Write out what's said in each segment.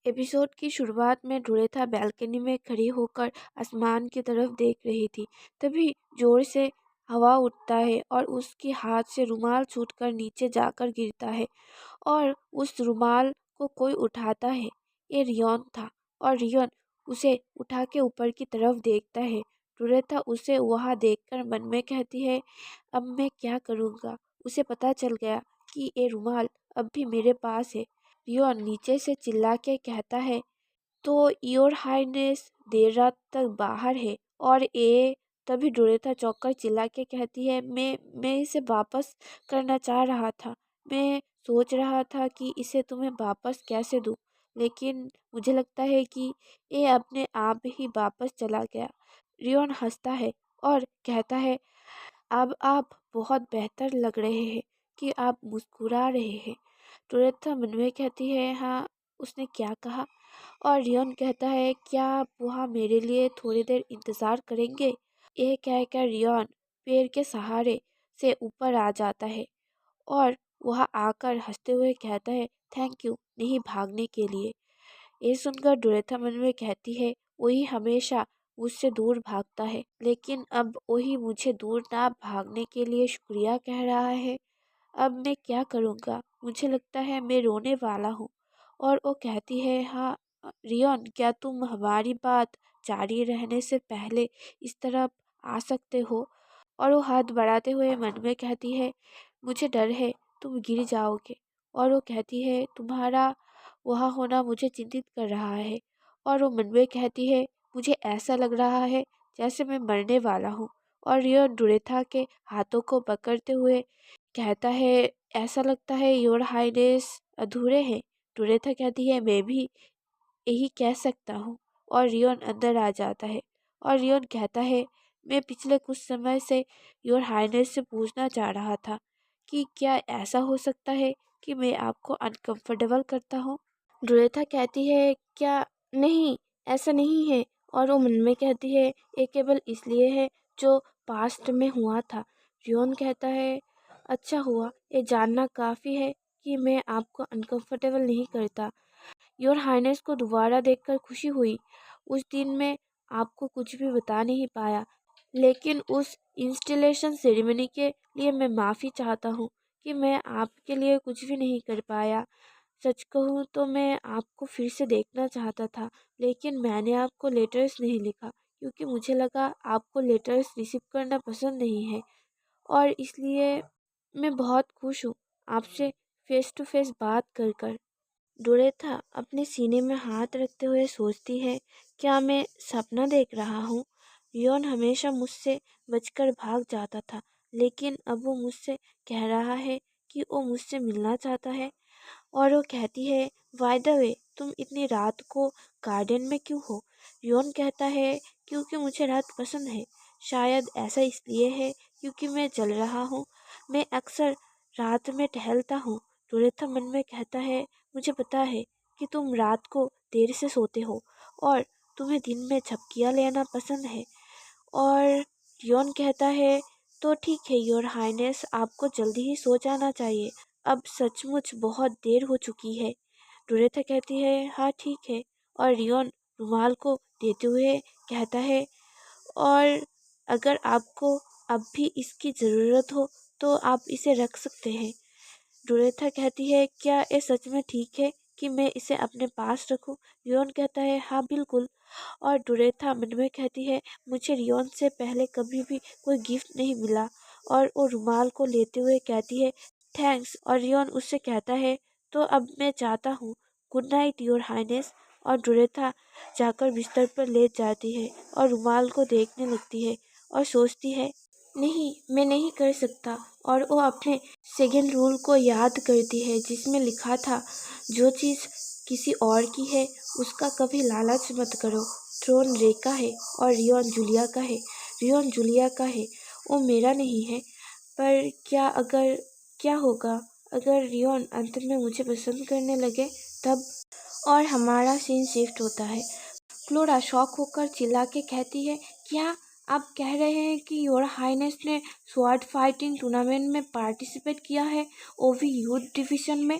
Episode की शुरुआत में ड्रोरेथा बालकनी में खड़ी होकर आसमान की तरफ देख रही थी। तभी जोर से हवा उठता है और उसके हाथ से रुमाल छूटकर नीचे जाकर गिरता है और उस रुमाल को कोई उठाता है। ये रियोन था और रियोन उसे उठा के ऊपर की तरफ देखता है। ड्रोरेथा उसे वहाँ देखकर मन में कहती है, अब मैं क्या करूँगा। उसे पता चल गया कि ये रुमाल अब भी मेरे पास है। रियोन नीचे से चिल्ला के कहता है, तो योर हाइनेस देर रात तक बाहर है और ये तभी ड्रोरेथा चौंक कर चिल्ला के कहती है, मैं इसे वापस करना चाह रहा था। मैं सोच रहा था कि इसे तुम्हें वापस कैसे दूँ, लेकिन मुझे लगता है कि ये अपने आप ही वापस चला गया। रियोन हंसता है और कहता है, अब आप बहुत बेहतर लग रहे हैं कि आप मुस्कुरा रहे हैं। ड्रोरेथा मन में कहती है, हाँ उसने क्या कहा। और रियोन कहता है, क्या आप वहाँ मेरे लिए थोड़ी देर इंतज़ार करेंगे। यह कहकर रियोन पेड़ के सहारे से ऊपर आ जाता है और वह आकर हंसते हुए कहता है, थैंक यू नहीं भागने के लिए। ये सुनकर ड्रोरेथा मन में कहती है, वही हमेशा मुझसे दूर भागता है, लेकिन अब वही मुझे दूर ना भागने के लिए शुक्रिया कह रहा है। अब मैं क्या करूँगा, मुझे लगता है मैं रोने वाला हूँ। और वो कहती है, हाँ रियोन, क्या तुम हमारी बात जारी रहने से पहले इस तरफ आ सकते हो। और वो हाथ बढ़ाते हुए मन में कहती है, मुझे डर है तुम गिर जाओगे। और वो कहती है, तुम्हारा वहाँ होना मुझे चिंतित कर रहा है। और वो मन में कहती है, मुझे ऐसा लग रहा है जैसे मैं मरने वाला हूँ। और रियोन ड्रोरेथा के हाथों को पकड़ते हुए कहता है, ऐसा लगता है योर हाइनेस अधूरे हैं। ड्रोरेथा कहती है, मैं भी यही कह सकता हूँ। और रियोन अंदर आ जाता है और रियोन कहता है, मैं पिछले कुछ समय से योर हाइनेस से पूछना चाह रहा था कि क्या ऐसा हो सकता है कि मैं आपको अनकंफर्टेबल करता हूँ। ड्रोरेथा कहती है, क्या नहीं, ऐसा नहीं है। और वो मन में कहती है, ये केवल इसलिए है जो पास्ट में हुआ था। रियोन कहता है, अच्छा हुआ, ये जानना काफ़ी है कि मैं आपको अनकंफर्टेबल नहीं करता। योर हाइनेस को दोबारा देखकर खुशी हुई। उस दिन मैं आपको कुछ भी बता नहीं पाया, लेकिन उस इंस्टॉलेशन सेरेमनी के लिए मैं माफ़ी चाहता हूँ कि मैं आपके लिए कुछ भी नहीं कर पाया। सच कहूँ तो मैं आपको फिर से देखना चाहता था, लेकिन मैंने आपको लेटर्स नहीं लिखा क्योंकि मुझे लगा आपको लेटर्स रिसीव करना पसंद नहीं है। और इसलिए मैं बहुत खुश हूँ आपसे फेस टू फेस बात कर कर। डोरेथा अपने सीने में हाथ रखते हुए सोचती है, क्या मैं सपना देख रहा हूँ। रियोन हमेशा मुझसे बचकर भाग जाता था, लेकिन अब वो मुझसे कह रहा है कि वो मुझसे मिलना चाहता है। और वो कहती है, बाय द वे तुम इतनी रात को गार्डन में क्यों हो। रियोन कहता है, क्योंकि मुझे रात पसंद है। शायद ऐसा इसलिए है क्योंकि मैं जल रहा हूँ। मैं अक्सर रात में टहलता हूँ। डोरेथा मन में कहता है, मुझे पता है कि तुम रात को देर से सोते हो और तुम्हें दिन में झपकियाँ लेना पसंद है। और रियोन कहता है, तो ठीक है योर हाइनेस, आपको जल्दी ही सो जाना चाहिए। अब सचमुच बहुत देर हो चुकी है। डोरेथा कहती है, हाँ ठीक है। और रियोन रुमाल को देते हुए कहता है, और अगर आपको अब भी इसकी ज़रूरत हो तो आप इसे रख सकते हैं। डोरेथा कहती है, क्या ये सच में ठीक है कि मैं इसे अपने पास रखूं। रियोन कहता है, हाँ बिल्कुल। और डोरेथा मन में कहती है, मुझे रियोन से पहले कभी भी कोई गिफ्ट नहीं मिला। और वो रुमाल को लेते हुए कहती है, थैंक्स। और रियोन उससे कहता है, तो अब मैं चाहता हूँ, गुड नाइट योर हाइनेस। और डोरेथा जाकर बिस्तर पर लेट जाती है और रुमाल को देखने लगती है और सोचती है, नहीं मैं नहीं कर सकता। और वो अपने सेकंड रूल को याद करती है जिसमें लिखा था, जो चीज़ किसी और की है उसका कभी लालच मत करो। थ्रोन रे का है और रियोन जूलिया का है। रियोन जूलिया का है, वो मेरा नहीं है। पर क्या होगा अगर रियोन अंत में मुझे पसंद करने लगे तब। और हमारा सीन शिफ्ट होता है। फ्लोरा शॉक होकर चिल्ला के कहती है, क्या आप कह रहे हैं कि योर हाइनेस ने स्वॉर्ड फाइटिंग टूर्नामेंट में पार्टिसिपेट किया है, वो भी यूथ डिवीजन में।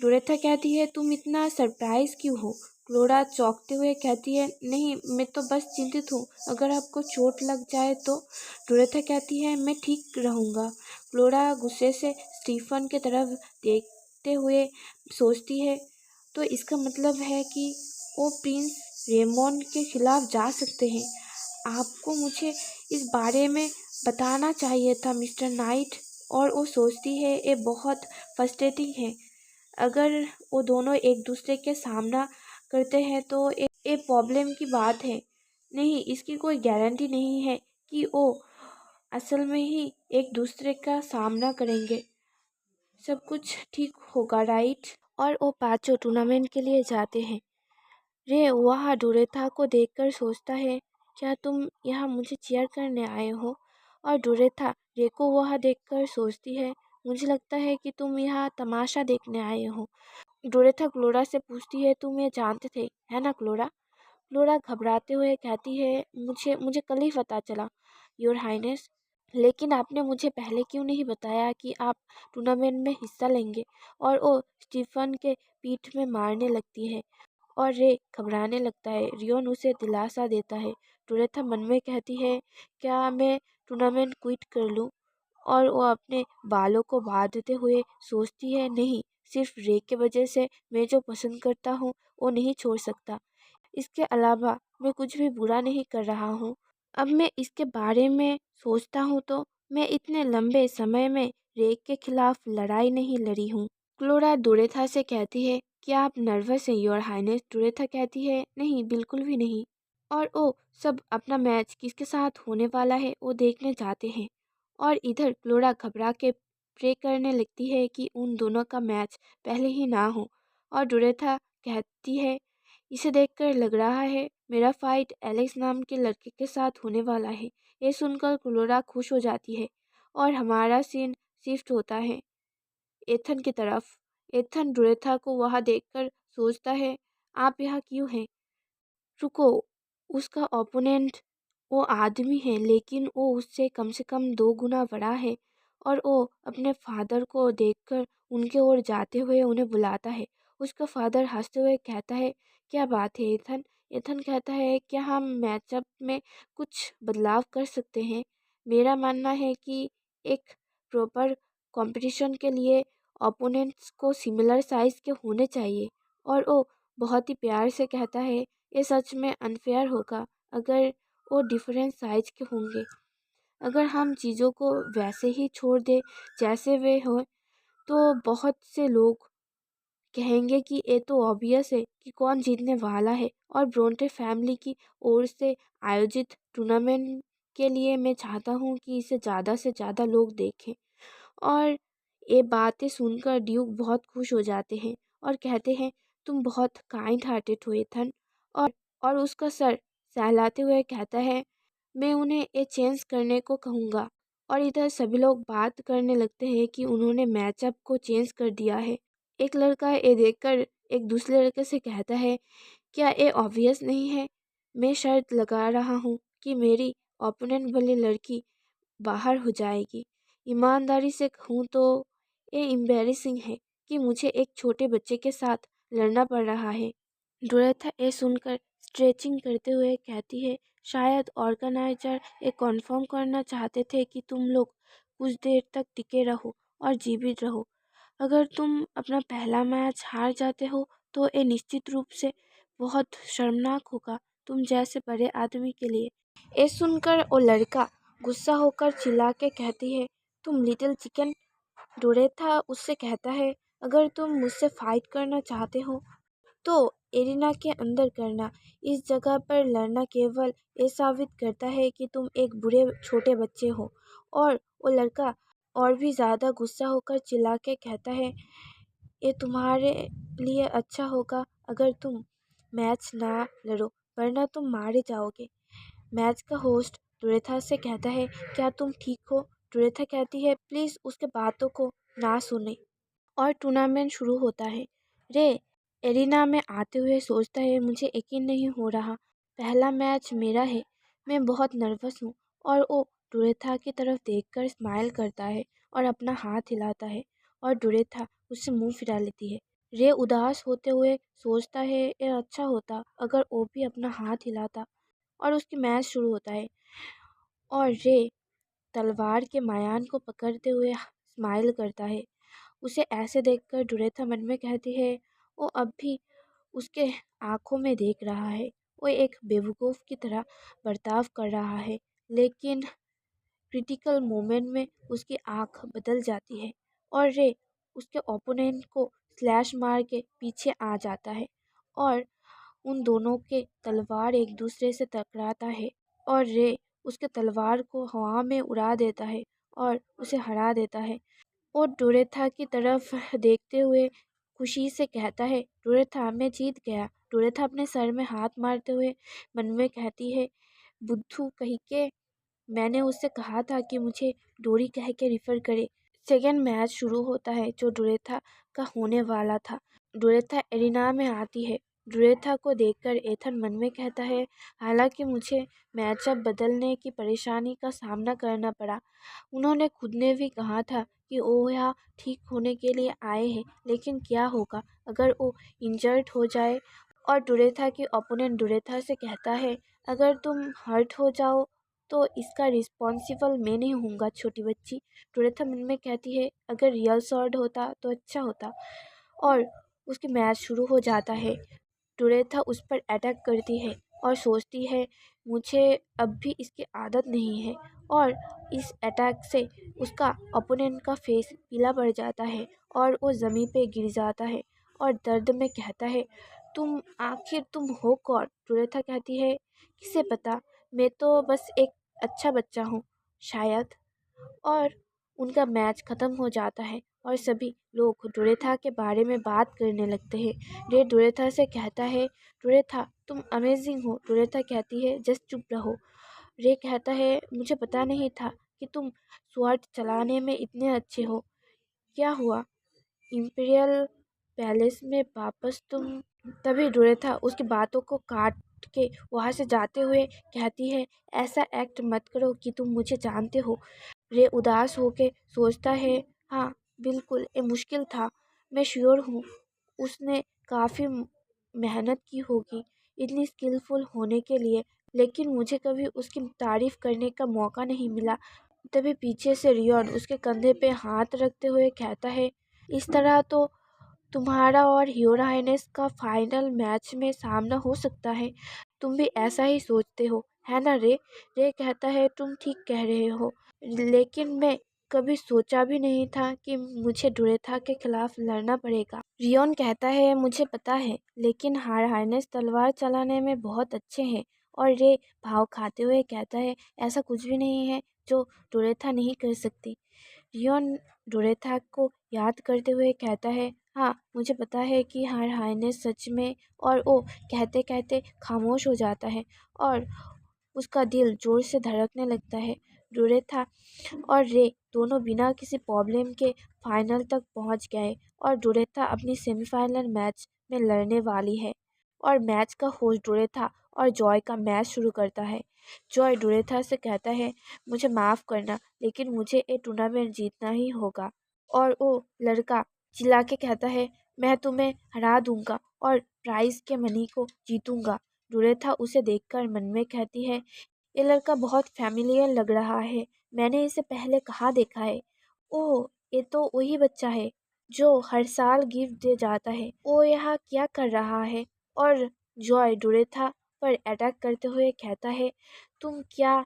डोरेथा कहती है, तुम इतना सरप्राइज क्यों हो? क्लोरा चौंकते हुए कहती है, नहीं, मैं तो बस चिंतित हूँ, अगर आपको चोट लग जाए तो। डोरेथा कहती है, मैं ठीक रहूँगा। क्लोरा गुस्से से स्टीफन की तरफ देखते हुए सोचती है, तो इसका मतलब है कि वो प्रिंस रेमोंड के खिलाफ जा सकते हैं। आपको मुझे इस बारे में बताना चाहिए था मिस्टर नाइट। और वो सोचती है, ये बहुत फ्रस्ट्रेटिंग है। अगर वो दोनों एक दूसरे के सामना करते हैं तो ये प्रॉब्लम की बात है। नहीं, इसकी कोई गारंटी नहीं है कि वो असल में ही एक दूसरे का सामना करेंगे। सब कुछ ठीक होगा, राइट? और वो पांचों टूर्नामेंट के लिए जाते हैं। रे वह डोरेथा को देखकर सोचता है, क्या तुम यहाँ मुझे चीयर करने आए हो? और डोरेथा रे को वह देखकर सोचती है, मुझे लगता है कि तुम यहाँ तमाशा देखने आए हो। डोरेथा क्लोरा से पूछती है, तुम ये जानते थे, है ना क्लोरा? क्लोरा घबराते हुए कहती है, मुझे मुझे कल ही पता चला, योर हाइनेस। लेकिन आपने मुझे पहले क्यों नहीं बताया कि आप टूर्नामेंट में हिस्सा लेंगे? और वो स्टीफन के पीठ में मारने लगती है और रे घबराने लगता है। रियोन उसे दिलासा देता है। डोरेथा मन में कहती है, क्या मैं टूर्नामेंट क्विट कर लूं? और वो अपने बालों को बांधते हुए सोचती है, नहीं, सिर्फ रे के वजह से मैं जो पसंद करता हूँ वो नहीं छोड़ सकता। इसके अलावा मैं कुछ भी बुरा नहीं कर रहा हूँ। अब मैं इसके बारे में सोचता हूँ तो मैं इतने लंबे समय में रे के खिलाफ लड़ाई नहीं लड़ी हूँ। क्लोरा डोरेथा से कहती है, क्या आप नर्वस हैं योर हाइनेस? डोरेथा कहती है, नहीं, बिल्कुल भी नहीं। और वो सब अपना मैच किसके साथ होने वाला है वो देखने जाते हैं। और इधर क्लोरा घबरा के प्रे करने लगती है कि उन दोनों का मैच पहले ही ना हो। और डोरेथा कहती है, इसे देखकर लग रहा है मेरा फाइट एलेक्स नाम के लड़के के साथ होने वाला है। ये सुनकर क्लोरा खुश हो जाती है और हमारा सीन शिफ्ट होता है एथन की तरफ। एथन डोरेथा को वहां देखकर सोचता है, आप यहाँ क्यों हैं? रुको, उसका ओपोनेंट वो आदमी है, लेकिन वो उससे कम से कम 2 गुना बड़ा है। और वो अपने फादर को देखकर उनके ओर जाते हुए उन्हें बुलाता है। उसका फादर हंसते हुए कहता है, क्या बात है एथन? एथन कहता है, क्या हम मैचअप में कुछ बदलाव कर सकते हैं? मेरा मानना है कि एक प्रॉपर कंपटीशन के लिए ओपोनेंट्स को सिमिलर साइज के होने चाहिए। और वो बहुत ही प्यार से कहता है, ये सच में अनफेयर होगा अगर वो डिफरेंट साइज के होंगे। अगर हम चीज़ों को वैसे ही छोड़ दें जैसे वे हों तो बहुत से लोग कहेंगे कि ये तो ऑब्वियस है कि कौन जीतने वाला है। और ब्रोंटे फैमिली की ओर से आयोजित टूर्नामेंट के लिए मैं चाहता हूँ कि इसे ज़्यादा से ज़्यादा लोग देखें। और ये बातें सुनकर ड्यूक बहुत खुश हो जाते हैं और कहते हैं, तुम बहुत काइंड हार्टेड हो एथन। और और उसका सर सहलाते हुए कहता है, मैं उन्हें ये चेंज करने को कहूँगा। और इधर सभी लोग बात करने लगते हैं कि उन्होंने मैचअप को चेंज कर दिया है। एक लड़का ये देखकर एक दूसरे लड़के से कहता है, क्या ये ऑब्वियस नहीं है? मैं शर्त लगा रहा हूँ कि मेरी ओपोनेंट वाली लड़की बाहर हो जाएगी। ईमानदारी से कहूँ तो ये एम्बैरेसिंग है कि मुझे एक छोटे बच्चे के साथ लड़ना पड़ रहा है। डोरेथा ये सुनकर स्ट्रेचिंग करते हुए कहती है, शायद ऑर्गेनाइजर ये कन्फर्म करना चाहते थे कि तुम लोग कुछ देर तक टिके रहो और जीवित रहो। अगर तुम अपना पहला मैच हार जाते हो तो ये निश्चित रूप से बहुत शर्मनाक होगा तुम जैसे बड़े आदमी के लिए। ये सुनकर वो लड़का गुस्सा होकर चिल्ला के कहती है, तुम लिटिल चिकन। डोरेथा उससे कहता है, अगर तुम मुझसे फाइट करना चाहते हो तो एरिना के अंदर करना। इस जगह पर लड़ना केवल ये साबित करता है कि तुम एक बुरे छोटे बच्चे हो। और वो लड़का और भी ज़्यादा गुस्सा होकर चिल्ला के कहता है, ये तुम्हारे लिए अच्छा होगा अगर तुम मैच ना लड़ो, वरना तुम मारे जाओगे। मैच का होस्ट डोरेथा से कहता है, क्या तुम ठीक हो? डोरेथा कहती है, प्लीज़ उसके बातों को ना सुने। और टूर्नामेंट शुरू होता है। रे एरिना में आते हुए सोचता है, मुझे यकीन नहीं हो रहा, पहला मैच मेरा है, मैं बहुत नर्वस हूँ। और वो डोरेथा की तरफ देखकर स्माइल करता है और अपना हाथ हिलाता है और डोरेथा उससे मुंह फिरा लेती है। रे उदास होते हुए सोचता है ये अच्छा होता अगर वो भी अपना हाथ हिलाता। और उसकी मैच शुरू होता है और रे तलवार के मायान को पकड़ते हुए स्माइल करता है। उसे ऐसे देखकर डुरेथा मन में कहती है वो अब भी उसके आंखों में देख रहा है। वो एक बेवकूफ़ की तरह बर्ताव कर रहा है, लेकिन क्रिटिकल मोमेंट में उसकी आंख बदल जाती है और रे उसके ओपोनेंट को स्लैश मार के पीछे आ जाता है और उन दोनों के तलवार एक दूसरे से टकराता है और रे उसके तलवार को हवा में उड़ा देता है और उसे हरा देता है। वो डोरेथा की तरफ देखते हुए खुशी से कहता है, डोरेथा मैं जीत गया। डोरेथा अपने सर में हाथ मारते हुए मन में कहती है, बुद्धू कहीं के, मैंने उससे कहा था कि मुझे डोरी कह के रिफ़र करे। सेकेंड मैच शुरू होता है जो डोरेथा का होने वाला था। डोरेथा एरिना में आती है। डोरेथा को देखकर एथन मन में कहता है, हालांकि मुझे मैचअप बदलने की परेशानी का सामना करना पड़ा। उन्होंने खुद ने भी कहा था कि वो यहाँ ठीक होने के लिए आए हैं, लेकिन क्या होगा अगर वो इंजर्ड हो जाए। और डोरेथा की ओपोनेंट डोरेथा से कहता है, अगर तुम हर्ट हो जाओ तो इसका रिस्पॉन्सिबल मैं नहीं होऊंगा छोटी बच्ची। डोरेथा मन में कहती है, अगर रियल स्वॉर्ड होता तो अच्छा होता। और उसकी मैच शुरू हो जाता है। डोरेथा उस पर अटैक करती है और सोचती है मुझे अब भी इसकी आदत नहीं है। और इस अटैक से उसका ओपोनेंट का फेस पीला पड़ जाता है और वो ज़मीन पे गिर जाता है और दर्द में कहता है, तुम आखिर तुम हो कौन? डोरेथा कहती है, किसे पता, मैं तो बस एक अच्छा बच्चा हूँ शायद। और उनका मैच ख़त्म हो जाता है और सभी लोग डोरेथा के बारे में बात करने लगते हैं। रे डोरेथा से कहता है, डोरेथा तुम अमेजिंग हो। डोरेथा कहती है, जस्ट चुप रहो। रे कहता है, मुझे पता नहीं था कि तुम स्वॉर्ड चलाने में इतने अच्छे हो। क्या हुआ इम्पीरियल पैलेस में वापस तुम? तभी डोरेथा उसकी बातों को काट के वहाँ से जाते हुए कहती है, ऐसा एक्ट मत करो कि तुम मुझे जानते हो। रे उदास होके सोचता है, हाँ बिल्कुल ये मुश्किल था, मैं श्योर हूँ उसने काफ़ी मेहनत की होगी इतनी स्किलफुल होने के लिए, लेकिन मुझे कभी उसकी तारीफ करने का मौका नहीं मिला। तभी पीछे से रियोन उसके कंधे पे हाथ रखते हुए कहता है, इस तरह तो तुम्हारा और ह्योर हाइनेस का फाइनल मैच में सामना हो सकता है। तुम भी ऐसा ही सोचते हो है ना रे? रे कहता है, तुम ठीक कह रहे हो, लेकिन मैं कभी सोचा भी नहीं था कि मुझे डोरेथा के खिलाफ लड़ना पड़ेगा। रियोन कहता है, मुझे पता है, लेकिन हार हाइनेस तलवार चलाने में बहुत अच्छे हैं। और रे भाव खाते हुए कहता है, ऐसा कुछ भी नहीं है जो डोरेथा नहीं कर सकती। रियोन डोरेथा को याद करते हुए कहता है, हाँ मुझे पता है कि हर हाइनेस सच में। और वो कहते कहते खामोश हो जाता है और उसका दिल जोर से धड़कने लगता है। डोरेथा और रे दोनों बिना किसी प्रॉब्लम के फाइनल तक पहुंच गए और डोरेथा अपनी सेमीफाइनल मैच में लड़ने वाली है। और मैच का होस्ट डोरेथा और जॉय का मैच शुरू करता है। जॉय डोरेथा से कहता है, मुझे माफ़ करना, लेकिन मुझे ये टूर्नामेंट जीतना ही होगा। और वो लड़का चिल्ला के कहता है, मैं तुम्हें हरा दूंगा और प्राइज के मनी को जीतूंगा। डोरेथा उसे देखकर मन में कहती है, ये लड़का बहुत फैमिलियर लग रहा है, मैंने इसे पहले कहाँ देखा है। ओह ये तो वही बच्चा है जो हर साल गिफ्ट दे जाता है, वो यहाँ क्या कर रहा है? और जॉय डोरेथा पर अटैक करते हुए कहता है, तुम क्या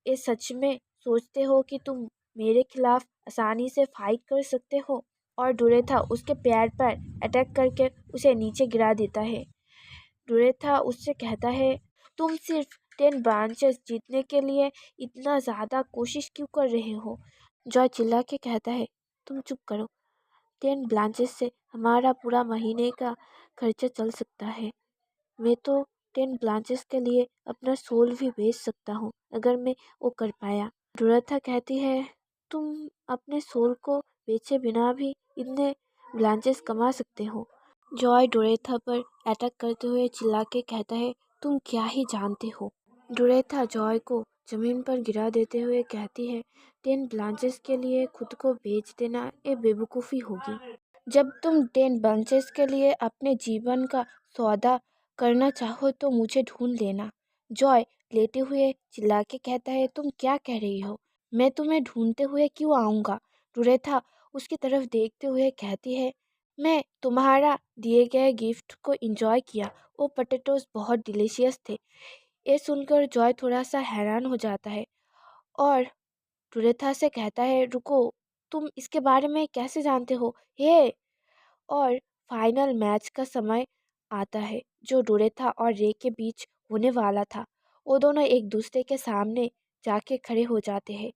ये सच में सोचते हो कि तुम मेरे खिलाफ आसानी से फाइट कर सकते हो? और डोरेथा उसके पैर पर अटैक करके उसे नीचे गिरा देता है। डोरेथा उससे कहता है, तुम सिर्फ 10 ब्रांचेस जीतने के लिए इतना ज़्यादा कोशिश क्यों कर रहे हो? जॉय चिल्ला के कहता है, तुम चुप करो, 10 ब्रांचेस से हमारा पूरा महीने का खर्चा चल सकता है। मैं तो 10 ब्रांचेस के लिए अपना सोल भी बेच सकता हूँ अगर मैं वो कर पाया। डोरेथा कहती है, तुम अपने सोल को बेचे बिना भी इतने ब्रांचेस कमा सकते हो। जॉय डोरेथा पर अटैक करते हुए चिल्ला के कहता है, तुम क्या ही जानते हो? डोरेथा जॉय को जमीन पर गिरा देते हुए कहती है, 10 ब्रांचेस के लिए खुद को बेच देना ये बेवकूफ़ी होगी। जब तुम 10 बंचेस के लिए अपने जीवन का सौदा करना चाहो तो मुझे ढूंढ लेना। जॉय लेटे हुए चिल्ला के कहता है, तुम क्या कह रही हो? मैं तुम्हें ढूंढते हुए क्यों आऊँगा? रुरेथा उसकी तरफ देखते हुए कहती है, मैं तुम्हारा दिए गए गिफ्ट को एंजॉय किया। वो पोटैटोज बहुत डिलीशियस थे। ये सुनकर जॉय थोड़ा सा हैरान हो जाता है और रुरेथा से कहता है, रुको, तुम इसके बारे में कैसे जानते हो? हे! और फाइनल मैच का समय आता है जो डोरेथा और रे के बीच होने वाला था। वो दोनों एक दूसरे के सामने जाके खड़े हो जाते हैं।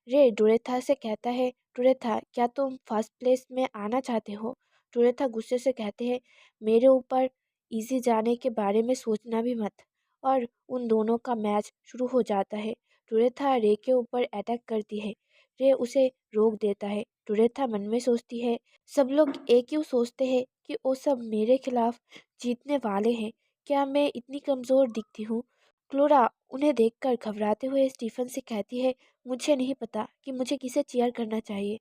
रे डोरेथा से कहता है, डोरेथा क्या तुम फर्स्ट प्लेस में आना चाहते हो? डोरेथा गुस्से से कहते हैं, मेरे ऊपर इजी जाने के बारे में सोचना भी मत। और उन दोनों का मैच शुरू हो जाता है। डोरेथा रे के ऊपर अटैक करती है। रे उसे रोक देता है। डोरेथा मन में सोचती है, सब लोग एक क्यों सोचते हैं कि वो सब मेरे खिलाफ जीतने वाले हैं? क्या मैं इतनी कमज़ोर दिखती हूँ? क्लोरा उन्हें देखकर घबराते हुए स्टीफन से कहती है, मुझे नहीं पता कि मुझे किसे चीयर करना चाहिए।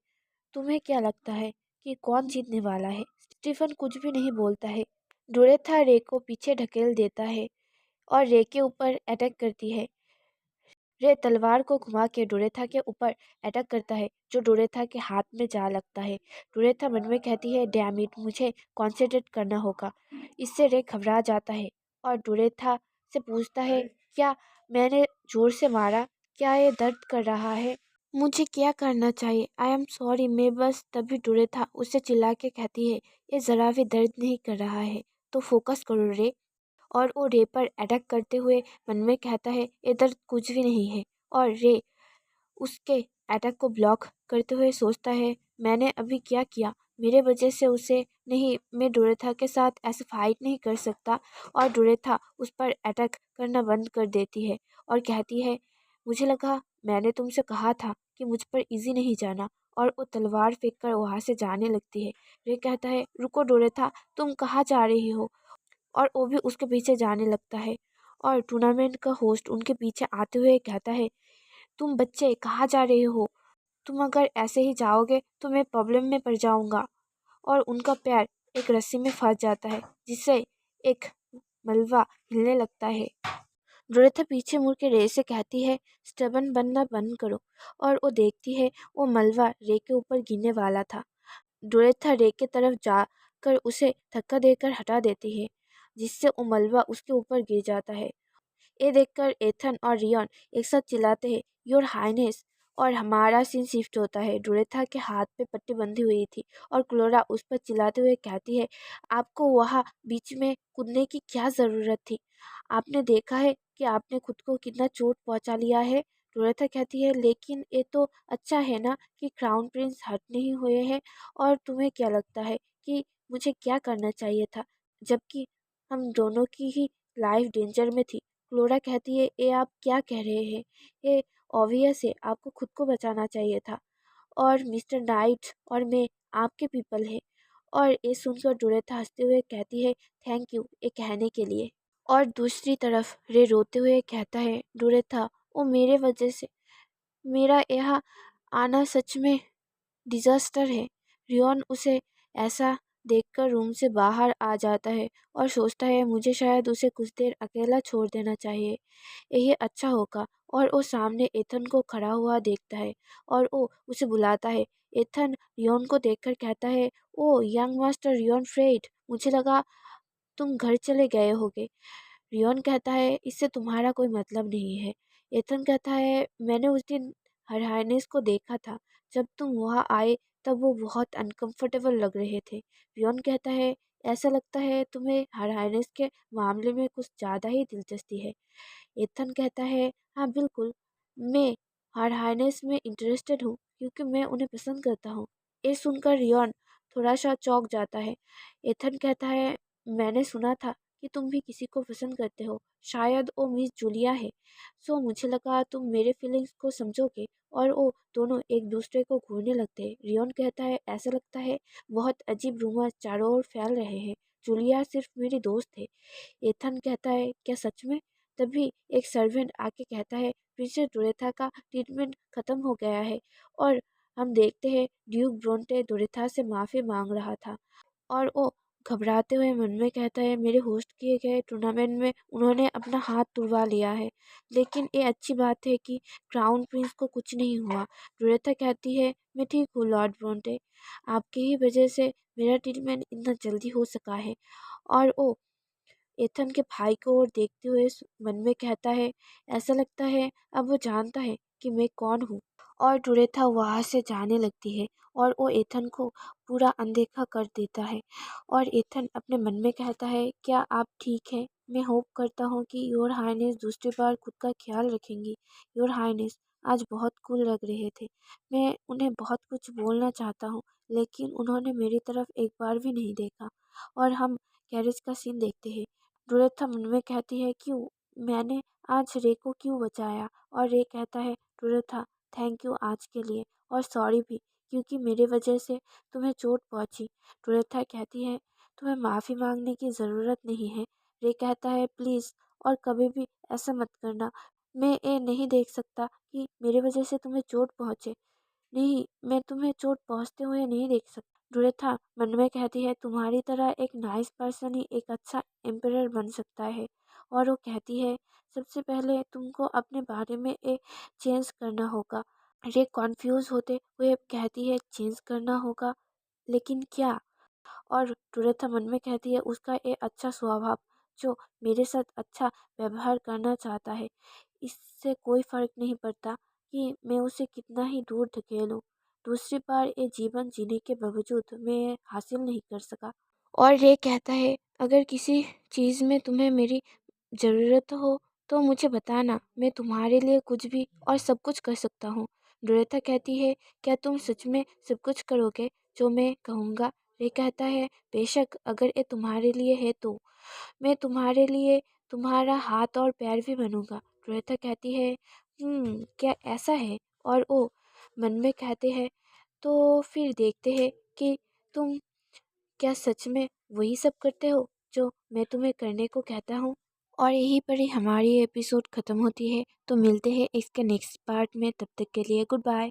तुम्हें क्या लगता है कि कौन जीतने वाला है? स्टीफन कुछ भी नहीं बोलता है। डोरेथा रे को पीछे ढकेल देता है और रे के ऊपर अटैक करती है। रे तलवार को घुमा के डोरेथा के ऊपर अटैक करता है जो डोरेथा के हाथ में जा लगता है। डोरेथा मन में कहती है, डैम इट, मुझे कॉन्सेंट्रेट करना होगा। इससे रे घबरा जाता है और डोरेथा से पूछता है, क्या मैंने जोर से मारा? क्या ये दर्द कर रहा है? मुझे क्या करना चाहिए? आई एम सॉरी, मैं बस। तभी डोरेथा उससे चिल्ला के कहती है, ये जरा भी दर्द नहीं कर रहा है, तो फोकस करो रे। और वो रे पर अटैक करते हुए मन में कहता है, ये दर्द कुछ भी नहीं है। और रे उसके अटैक को ब्लॉक करते हुए सोचता है, मैंने अभी क्या किया? मेरे वजह से उसे नहीं, मैं डोरेथा के साथ ऐसे फाइट नहीं कर सकता। और डोरेथा उस पर अटैक करना बंद कर देती है और कहती है, मुझे लगा मैंने तुमसे कहा था कि मुझ पर इजी नहीं जाना। और वो तलवार फेंक कर वहाँ से जाने लगती है। रे कहता है, रुको डोरेथा, तुम कहाँ जा रही हो? और वो भी उसके पीछे जाने लगता है। और टूर्नामेंट का होस्ट उनके पीछे आते हुए कहता है, तुम बच्चे कहाँ जा रहे हो? तुम अगर ऐसे ही जाओगे तो मैं प्रॉब्लम में पड़ जाऊंगा। और उनका पैर एक रस्सी में फंस जाता है जिससे एक मलबा हिलने लगता है। डोरेथा पीछे मुड़ के रे से कहती है, स्टबन बनना बंद करो। और वो देखती है वो मलबा रे के ऊपर गिरने वाला था। डोरेथा रे की तरफ जाकर उसे धक्का देकर हटा देती है जिससे वो मलबा उसके ऊपर गिर जाता है। ये देखकर एथन और रियन एक साथ चिल्लाते हैं, योर हाइनेस। और हमारा सीन शिफ्ट होता है। डोरेथा के हाथ पे पट्टी बंधी हुई थी और क्लोरा उस पर चिल्लाते हुए कहती है, आपको वहाँ बीच में कूदने की क्या ज़रूरत थी? आपने देखा है कि आपने खुद को कितना चोट पहुँचा लिया है? डोरेथा कहती है, लेकिन ये तो अच्छा है ना कि क्राउन प्रिंस हर्ट नहीं हुए हैं। और तुम्हें क्या लगता है कि मुझे क्या करना चाहिए था, जबकि हम दोनों की ही लाइफ डेंजर में थी? फ्लोरा कहती है, ये आप क्या कह रहे हैं? ये ऑब्वियस है, आपको खुद को बचाना चाहिए था। और मिस्टर नाइट और मैं आपके पीपल हैं। और ये सुनकर डोरेथा हंसते हुए कहती है, थैंक यू ये कहने के लिए। और दूसरी तरफ रे रोते हुए कहता है, डोरेथा, वो मेरे वजह से, मेरा यहाँ आना सच में डिजास्टर है। रियन उसे ऐसा देखकर रूम से बाहर आ जाता है और सोचता है, मुझे शायद उसे कुछ देर अकेला छोड़ देना चाहिए, यही अच्छा होगा। और वो सामने एथन को खड़ा हुआ देखता है और वो उसे बुलाता है। एथन रियन को देखकर कहता है, ओ यंग मास्टर रियन फ्रेड, मुझे लगा तुम घर चले गए होगे। रियन कहता है, इससे तुम्हारा कोई मतलब नहीं है। एथन कहता है, मैंने उस दिन हर हाइनेस को देखा था। जब तुम वहाँ आए तब वो बहुत अनकंफर्टेबल लग रहे थे। रियन कहता है, ऐसा लगता है तुम्हें हर हाइनेस के मामले में कुछ ज़्यादा ही दिलचस्पी है। एथन कहता है, हाँ बिल्कुल, मैं हर हाइनेस में इंटरेस्टेड हूँ क्योंकि मैं उन्हें पसंद करता हूँ। ये सुनकर रियन थोड़ा सा चौंक जाता है। एथन कहता है, मैंने सुना था कि तुम भी किसी को पसंद करते हो, शायद वो मिस जूलिया है। सो मुझे लगा तुम मेरे फीलिंग्स को समझोगे। और वो दोनों एक दूसरे को घूरने लगते हैं। रियन कहता है, ऐसा लगता है बहुत अजीब रूमर चारों ओर फैल रहे हैं, जूलिया सिर्फ मेरी दोस्त है। एथन कहता है, क्या सच में? तभी एक सर्वेंट आके कहता है, प्रिंसेस डोरेथा का ट्रीटमेंट खत्म हो गया है और हम देखते हैं ड्यूक ब्रोंटे दुरिथा से माफ़ी मांग रहा था और वो घबराते हुए मन में कहता है मेरे होस्ट किए गए टूर्नामेंट में उन्होंने अपना हाथ तुड़वा लिया है, लेकिन ये अच्छी बात है कि क्राउन प्रिंस को कुछ नहीं हुआ। दुरिथा कहती है मैं ठीक हूँ लॉर्ड ब्रोंटे, आपकी ही वजह से मेरा ट्रीटमेंट इतना जल्दी हो सका है। और वो एथन के भाई को ओर देखते हुए मन में कहता है ऐसा लगता है अब वो जानता है कि मैं कौन हूँ। और डुरेथा वहाँ से जाने लगती है और वो एथन को पूरा अनदेखा कर देता है। और एथन अपने मन में कहता है क्या आप ठीक हैं? मैं होप करता हूँ कि योर हाइनेस दूसरी बार खुद का ख्याल रखेंगी। योर हाइनेस आज बहुत कूल लग रहे थे। मैं उन्हें बहुत कुछ बोलना चाहता हूँ, लेकिन उन्होंने मेरी तरफ एक बार भी नहीं देखा। और हम कैरेज का सीन देखते हैं। डुरेथा मन में कहती है क्यों मैंने आज रे को क्यों बचाया। और रे कहता है डुरेथा थैंक यू आज के लिए, और सॉरी भी क्योंकि मेरे वजह से तुम्हें चोट पहुंची। डुरेथा कहती है तुम्हें माफ़ी मांगने की ज़रूरत नहीं है। रे कहता है प्लीज़ और कभी भी ऐसा मत करना। मैं ये नहीं देख सकता कि मेरे वजह से तुम्हें चोट पहुंचे। नहीं, मैं तुम्हें चोट पहुंचते हुए नहीं देख सकता। डुरेथा मन में कहती है तुम्हारी तरह एक नाइस पर्सन ही एक अच्छा एम्परर बन सकता है। और वो कहती है सबसे पहले तुमको अपने बारे में एक चेंज करना होगा। रे कॉन्फ्यूज होते हुए कहती है चेंज करना होगा, लेकिन क्या। और डुरेथा मन में कहती है उसका ये अच्छा स्वभाव जो मेरे साथ अच्छा व्यवहार करना चाहता है, इससे कोई फर्क नहीं पड़ता कि मैं उसे कितना ही दूर धकेलूं। दूसरी बार ये जीवन जीने के बावजूद मैं ये हासिल नहीं कर सका। और रे कहता है अगर किसी चीज़ में तुम्हें मेरी ज़रूरत हो तो मुझे बताना, मैं तुम्हारे लिए कुछ भी और सब कुछ कर सकता हूँ। डोरेथा कहती है क्या तुम सच में सब कुछ करोगे जो मैं कहूँगा। रे कहता है बेशक अगर ये तुम्हारे लिए है तो मैं तुम्हारे लिए तुम्हारा हाथ और पैर भी बनूंगा। डोरेथा कहती है क्या ऐसा है। और वो मन में कहते हैं तो फिर देखते हैं कि तुम क्या सच में वही सब करते हो जो मैं तुम्हें करने को कहता हूँ। और यहीं पर ही हमारी एपिसोड ख़त्म होती है। तो मिलते हैं इसके नेक्स्ट पार्ट में, तब तक के लिए गुड बाय।